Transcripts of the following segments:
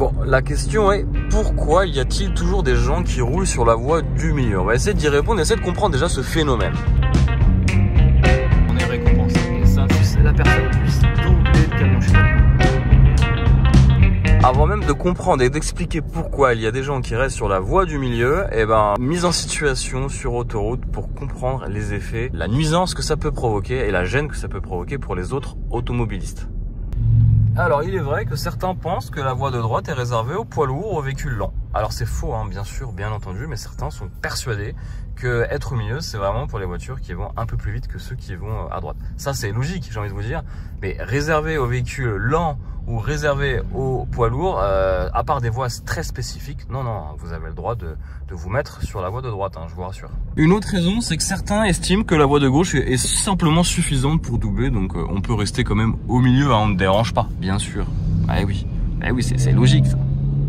Bon, la question est, pourquoi y a-t-il toujours des gens qui roulent sur la voie du milieu? On va essayer d'y répondre, essayer de comprendre déjà ce phénomène. On est récompensé, et ça, c'est la personne puisse doubler le camion. Avant même de comprendre et d'expliquer pourquoi il y a des gens qui restent sur la voie du milieu, mise en situation sur autoroute pour comprendre les effets, la nuisance que ça peut provoquer et la gêne que ça peut provoquer pour les autres automobilistes. Alors, il est vrai que certains pensent que la voie de droite est réservée aux poids lourds, aux véhicules lents. Alors, c'est faux, hein, bien sûr, bien entendu, mais certains sont persuadés que être au milieu, c'est vraiment pour les voitures qui vont un peu plus vite que ceux qui vont à droite. Ça, c'est logique, j'ai envie de vous dire, mais réservé aux véhicules lents ou réservé aux poids lourds, à part des voies très spécifiques, non, vous avez le droit de vous mettre sur la voie de droite, hein, je vous rassure. Une autre raison, c'est que certains estiment que la voie de gauche est simplement suffisante pour doubler, donc on peut rester quand même au milieu, hein, on ne dérange pas, bien sûr. Eh oui, c'est logique ça.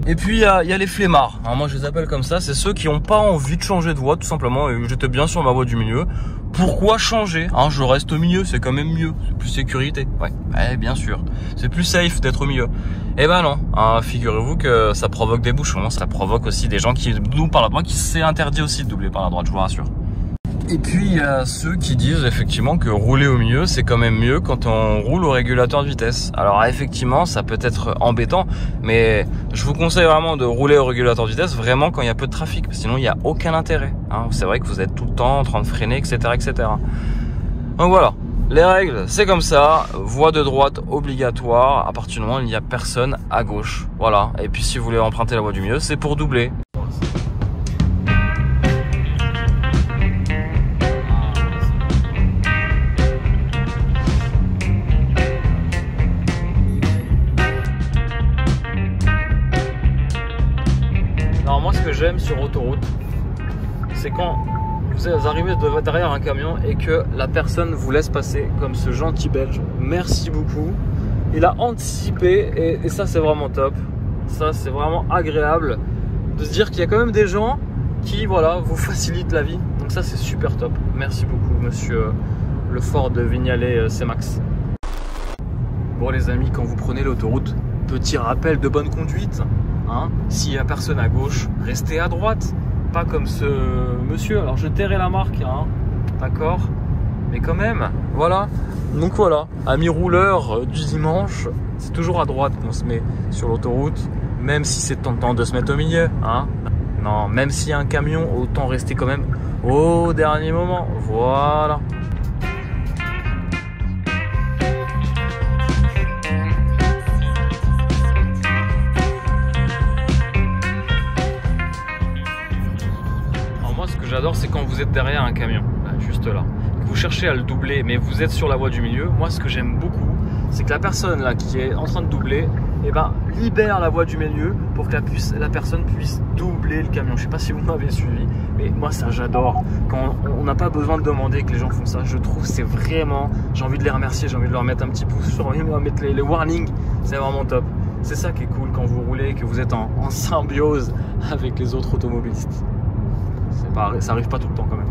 Et puis il y a les flemmards, hein, moi je les appelle comme ça, c'est ceux qui n'ont pas envie de changer de voie tout simplement, et j'étais bien sur ma voie du milieu. Pourquoi changer, hein, je reste au milieu, c'est quand même mieux, c'est plus sécurité, ouais, bien sûr, c'est plus safe d'être au milieu. Eh ben non, hein, figurez-vous que ça provoque des bouchons, ça provoque aussi des gens qui doublent par la droite, qui s'est interdit aussi de doubler par la droite, je vous rassure. Et puis il y a ceux qui disent effectivement que rouler au milieu c'est quand même mieux quand on roule au régulateur de vitesse. Alors effectivement ça peut être embêtant, mais je vous conseille vraiment de rouler au régulateur de vitesse vraiment quand il y a peu de trafic, parce que sinon il n'y a aucun intérêt, hein. C'est vrai que vous êtes tout le temps en train de freiner, etc. Donc voilà, les règles c'est comme ça, voie de droite obligatoire à partir du moment où il n'y a personne à gauche. Voilà, et puis si vous voulez emprunter la voie du milieu c'est pour doubler. Moi, ce que j'aime sur autoroute, c'est quand vous arrivez derrière un camion et que la personne vous laisse passer, comme ce gentil Belge. Merci beaucoup. Il a anticipé et ça, c'est vraiment top. Ça, c'est vraiment agréable de se dire qu'il y a quand même des gens qui, voilà, vous facilitent la vie. Donc ça, c'est super top. Merci beaucoup, monsieur Lefort de Vignales C-Max. Bon, les amis, quand vous prenez l'autoroute, petit rappel de bonne conduite. Hein, s'il n'y a personne à gauche, restez à droite, pas comme ce monsieur. Alors je tairai la marque, hein, d'accord, mais quand même, voilà. Donc voilà, amis rouleurs du dimanche, c'est toujours à droite qu'on se met sur l'autoroute, même si c'est tentant de se mettre au milieu, hein. Non, même s'il y a un camion, autant rester quand même au dernier moment. Voilà. J'adore, c'est quand vous êtes derrière un camion, là, juste là. Vous cherchez à le doubler, mais vous êtes sur la voie du milieu. Moi, ce que j'aime beaucoup, c'est que la personne là qui est en train de doubler, libère la voie du milieu pour que la personne puisse doubler le camion. Je sais pas si vous m'avez suivi, mais moi ça j'adore. Quand on n'a pas besoin de demander que les gens font ça, je trouve c'est vraiment, j'ai envie de les remercier, j'ai envie de leur mettre un petit pouce, j'ai envie de leur mettre les warnings, c'est vraiment top. C'est ça qui est cool quand vous roulez, que vous êtes en symbiose avec les autres automobilistes. Ça arrive pas tout le temps quand même.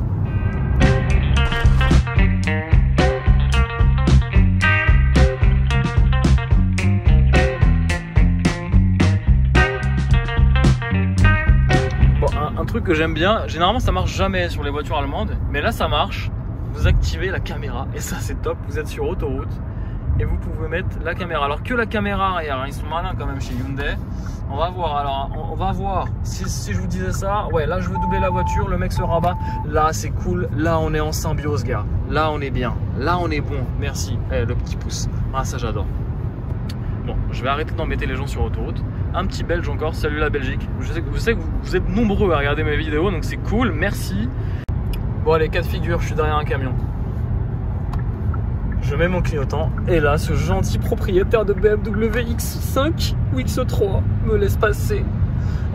Bon, un truc que j'aime bien, généralement ça marche jamais sur les voitures allemandes, mais là ça marche. Vous activez la caméra et ça c'est top. Vous êtes sur autoroute et vous pouvez mettre la caméra. Alors que la caméra arrière, ils sont malins quand même chez Hyundai. On va voir, alors on va voir si je vous disais ça, ouais là je veux doubler la voiture, le mec se rabat, là c'est cool, là on est en symbiose gars, là on est bien, là on est bon, merci, le petit pouce, ah ça j'adore. Bon, je vais arrêter d'embêter les gens sur autoroute, un petit Belge encore, salut la Belgique, je sais que vous êtes nombreux à regarder mes vidéos, donc c'est cool, merci. Bon allez, cas de figure, je suis derrière un camion. Je mets mon clignotant et là ce gentil propriétaire de BMW X5 ou X3 me laisse passer.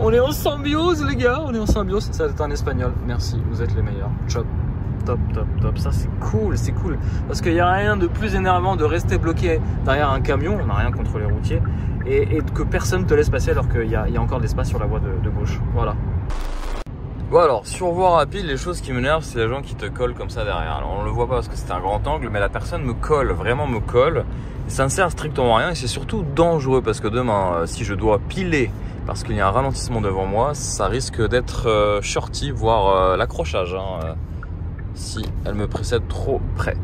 On est en symbiose les gars, on est en symbiose. Ça c'est un espagnol, merci, vous êtes les meilleurs. Chop, top, ça c'est cool, parce qu'il n'y a rien de plus énervant de rester bloqué derrière un camion, on n'a rien contre les routiers, et que personne te laisse passer alors qu'il y a encore de l'espace sur la voie de gauche, voilà. Bon alors, sur voie rapide, les choses qui m'énervent, c'est les gens qui te collent comme ça derrière. Alors on le voit pas parce que c'est un grand angle, mais la personne me colle, vraiment me colle. Et ça ne sert strictement à rien et c'est surtout dangereux parce que demain, si je dois piler parce qu'il y a un ralentissement devant moi, ça risque d'être shorty, voire l'accrochage, hein, si elle me précède trop près.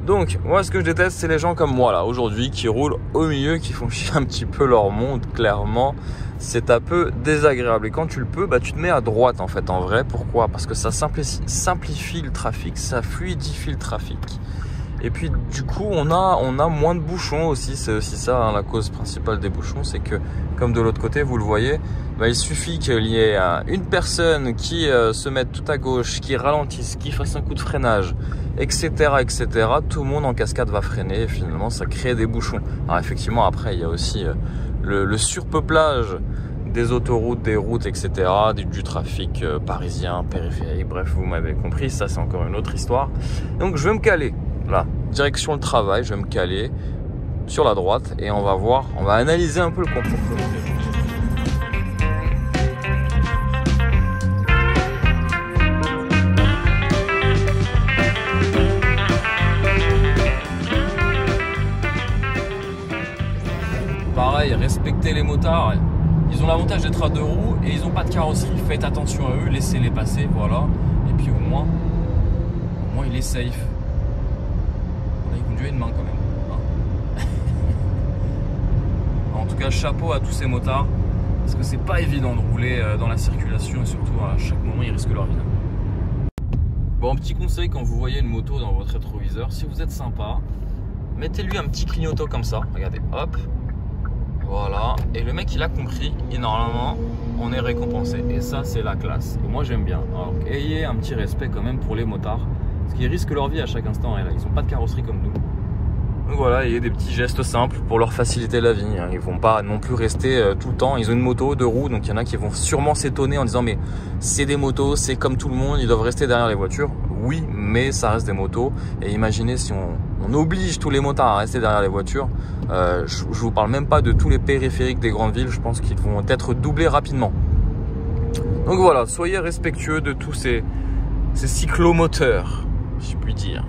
Donc, moi, ce que je déteste, c'est les gens comme moi, là, aujourd'hui, qui roulent au milieu, qui font chier un petit peu leur monde, clairement. C'est un peu désagréable. Et quand tu le peux, bah, tu te mets à droite, en fait, en vrai. Pourquoi? Parce que ça simplifie le trafic, ça fluidifie le trafic. Et puis, du coup, on a moins de bouchons aussi. C'est aussi ça, hein, la cause principale des bouchons. C'est que, comme de l'autre côté, vous le voyez, bah, il suffit qu'il y ait une personne qui se mette tout à gauche, qui ralentisse, qui fasse un coup de freinage, etc., etc. Tout le monde en cascade va freiner et finalement, ça crée des bouchons. Alors, effectivement, après, il y a aussi le surpeuplage des autoroutes, des routes, etc., du trafic parisien, périphérique. Bref, vous m'avez compris, ça, c'est encore une autre histoire. Donc, je vais me caler. Là, direction le travail, je vais me caler sur la droite et on va voir, on va analyser un peu le comportement. Pareil, respectez les motards. Ils ont l'avantage d'être à deux roues et ils n'ont pas de carrosserie. Faites attention à eux, laissez-les passer, voilà. Et puis au moins il est safe. Il conduit une main quand même. En tout cas, chapeau à tous ces motards. Parce que c'est pas évident de rouler dans la circulation et surtout à chaque moment ils risquent leur vie. Bon, petit conseil quand vous voyez une moto dans votre rétroviseur, si vous êtes sympa, mettez-lui un petit clignotant comme ça. Regardez, hop. Voilà, et le mec il a compris et normalement on est récompensé et ça c'est la classe et moi j'aime bien. Alors ayez un petit respect quand même pour les motards parce qu'ils risquent leur vie à chaque instant et là ils n'ont pas de carrosserie comme nous. Donc voilà, il y a des petits gestes simples pour leur faciliter la vie, hein. Ils vont pas non plus rester tout le temps, ils ont une moto, deux roues, donc il y en a qui vont sûrement s'étonner en disant mais c'est des motos, c'est comme tout le monde, ils doivent rester derrière les voitures. Oui, mais ça reste des motos et imaginez si on oblige tous les motards à rester derrière les voitures. Je vous parle même pas de tous les périphériques des grandes villes, je pense qu'ils vont être doublés rapidement. Donc voilà, soyez respectueux de tous ces cyclomoteurs, si je puis dire.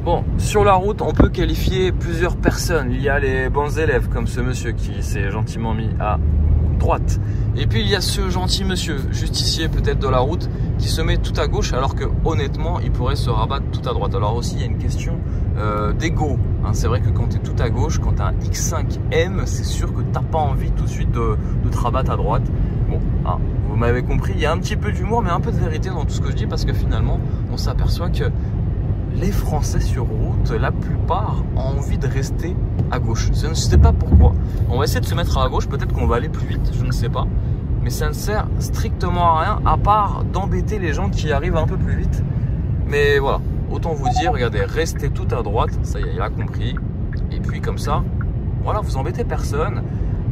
Bon, sur la route, on peut qualifier plusieurs personnes. Il y a les bons élèves, comme ce monsieur qui s'est gentiment mis à droite. Et puis il y a ce gentil monsieur, justicier peut-être de la route, qui se met tout à gauche alors que honnêtement, il pourrait se rabattre tout à droite. Alors aussi, il y a une question d'ego. Hein, c'est vrai que quand tu es tout à gauche, quand tu as un X5M, c'est sûr que tu n'as pas envie tout de suite de te rabattre à droite. Bon, hein, vous m'avez compris, il y a un petit peu d'humour, mais un peu de vérité dans tout ce que je dis parce que finalement, on s'aperçoit que les Français sur route, la plupart ont envie de rester à gauche. Je ne sais pas pourquoi. On va essayer de se mettre à gauche, peut-être qu'on va aller plus vite, je ne sais pas. Mais ça ne sert strictement à rien, à part d'embêter les gens qui arrivent un peu plus vite. Mais voilà, autant vous dire, regardez, restez tout à droite, ça y est, il a compris. Et puis comme ça, voilà, vous embêtez personne.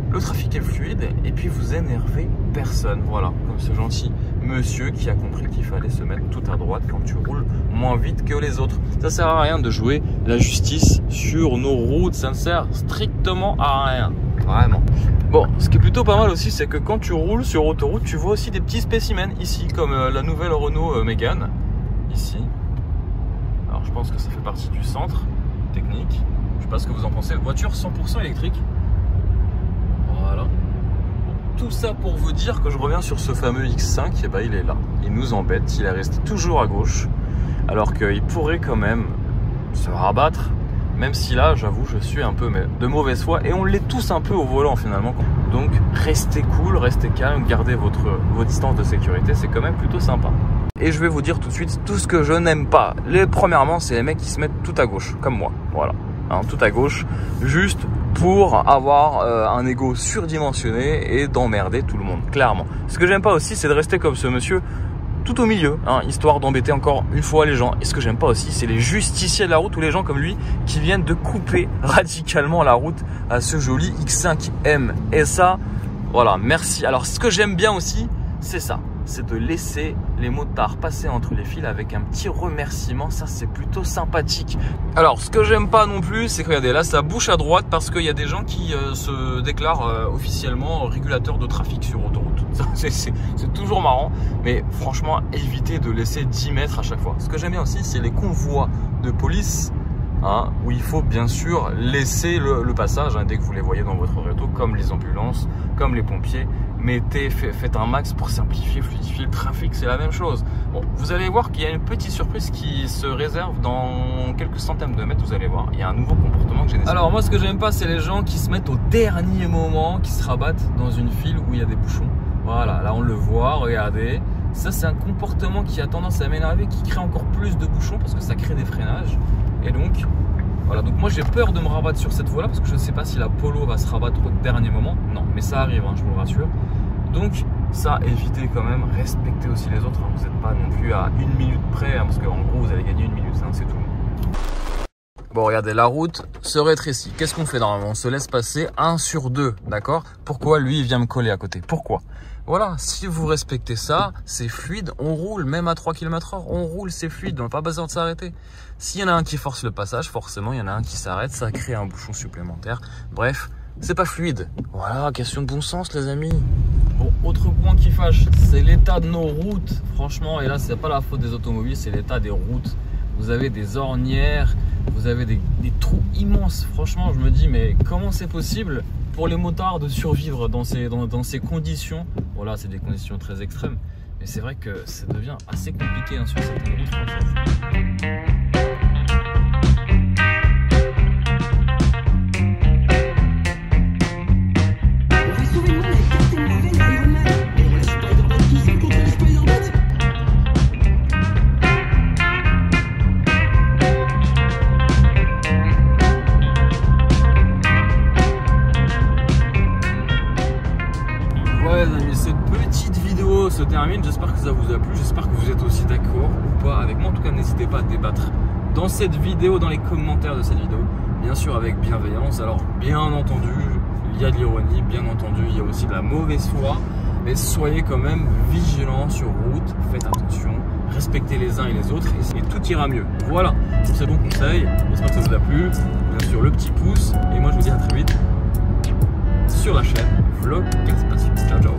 Le trafic est fluide et puis vous énervez personne. Voilà, comme ce gentil monsieur qui a compris qu'il fallait se mettre tout à droite quand tu roules moins vite que les autres. Ça sert à rien de jouer la justice sur nos routes, ça ne sert strictement à rien, vraiment. Bon, ce qui est plutôt pas mal aussi, c'est que quand tu roules sur autoroute, tu vois aussi des petits spécimens ici, comme la nouvelle Renault Mégane, ici. Alors je pense que ça fait partie du centre technique. Je sais pas ce que vous en pensez. Voiture 100% électrique. Voilà. Tout ça pour vous dire que je reviens sur ce fameux X5, et ben il est là. Il nous embête, il est resté toujours à gauche, alors qu'il pourrait quand même se rabattre, même si là, j'avoue, je suis un peu de mauvaise foi, et on l'est tous un peu au volant finalement. Donc restez cool, restez calme, gardez vos distances de sécurité, c'est quand même plutôt sympa. Et je vais vous dire tout de suite tout ce que je n'aime pas. Premièrement, c'est les mecs qui se mettent tout à gauche, comme moi, voilà. Hein, tout à gauche, juste pour avoir un ego surdimensionné et d'emmerder tout le monde, clairement. Ce que j'aime pas aussi, c'est de rester comme ce monsieur tout au milieu, hein, histoire d'embêter encore une fois les gens. Et ce que j'aime pas aussi, c'est les justiciers de la route ou les gens comme lui qui viennent de couper radicalement la route à ce joli X5M. Et ça, voilà, merci. Alors ce que j'aime bien aussi, c'est ça. c'est de laisser les motards passer entre les fils avec un petit remerciement. Ça, c'est plutôt sympathique. Alors, ce que j'aime pas non plus, c'est que regardez, là, ça bouche à droite parce qu'il y a des gens qui se déclarent officiellement régulateurs de trafic sur autoroute. C'est toujours marrant, mais franchement, évitez de laisser 10 mètres à chaque fois. Ce que j'aime bien aussi, c'est les convois de police. Hein, où il faut bien sûr laisser le passage hein, dès que vous les voyez dans votre réseau, comme les ambulances, comme les pompiers. Faites un max pour simplifier, fluidifier le trafic, c'est la même chose. Bon, vous allez voir qu'il y a une petite surprise qui se réserve dans quelques centaines de mètres, vous allez voir. Il y a un nouveau comportement que j'ai décidé. Alors moi, ce que j'aime pas, c'est les gens qui se mettent au dernier moment, qui se rabattent dans une file où il y a des bouchons. Voilà, là on le voit, regardez. Ça, c'est un comportement qui a tendance à m'énerver, qui crée encore plus de bouchons parce que ça crée des freinages. Et donc, voilà, donc moi j'ai peur de me rabattre sur cette voie-là parce que je ne sais pas si la Polo va se rabattre au dernier moment. Non, mais ça arrive, hein, je vous le rassure. Donc, ça, évitez quand même, respectez aussi les autres. Hein. Vous n'êtes pas non plus à 1 minute près, hein, parce qu'en gros, vous allez gagner 1 minute, hein, c'est tout. Bon, regardez, la route se rétrécit. Qu'est-ce qu'on fait normalement? On se laisse passer 1 sur 2, d'accord? Pourquoi lui, il vient me coller à côté? Pourquoi? Voilà, si vous respectez ça, c'est fluide, on roule, même à 3 km/h, on roule, c'est fluide, on n'a pas besoin de s'arrêter. S'il y en a un qui force le passage, forcément, il y en a un qui s'arrête, ça crée un bouchon supplémentaire. Bref, c'est pas fluide. Voilà, question de bon sens, les amis. Bon, autre point qui fâche, c'est l'état de nos routes. Franchement, et là, c'est pas la faute des automobiles, c'est l'état des routes. Vous avez des ornières, vous avez des trous immenses. Franchement, je me dis, mais comment c'est possible pour les motards de survivre dans ces conditions? Voilà, c'est des conditions très extrêmes. Mais c'est vrai que ça devient assez compliqué hein, sur certaines routes françaises. Se termine, j'espère que ça vous a plu, j'espère que vous êtes aussi d'accord ou pas avec moi. En tout cas, n'hésitez pas à débattre dans cette vidéo, dans les commentaires de cette vidéo, bien sûr avec bienveillance. Alors bien entendu, il y a de l'ironie, bien entendu, il y a aussi de la mauvaise foi, mais soyez quand même vigilants sur route, faites attention, respectez les uns et les autres et tout ira mieux. Voilà, pour ces bons conseils, j'espère que ça vous a plu. Bien sûr, le petit pouce, et moi je vous dis à très vite sur la chaîne Vlog Gaspatio. Ciao, ciao.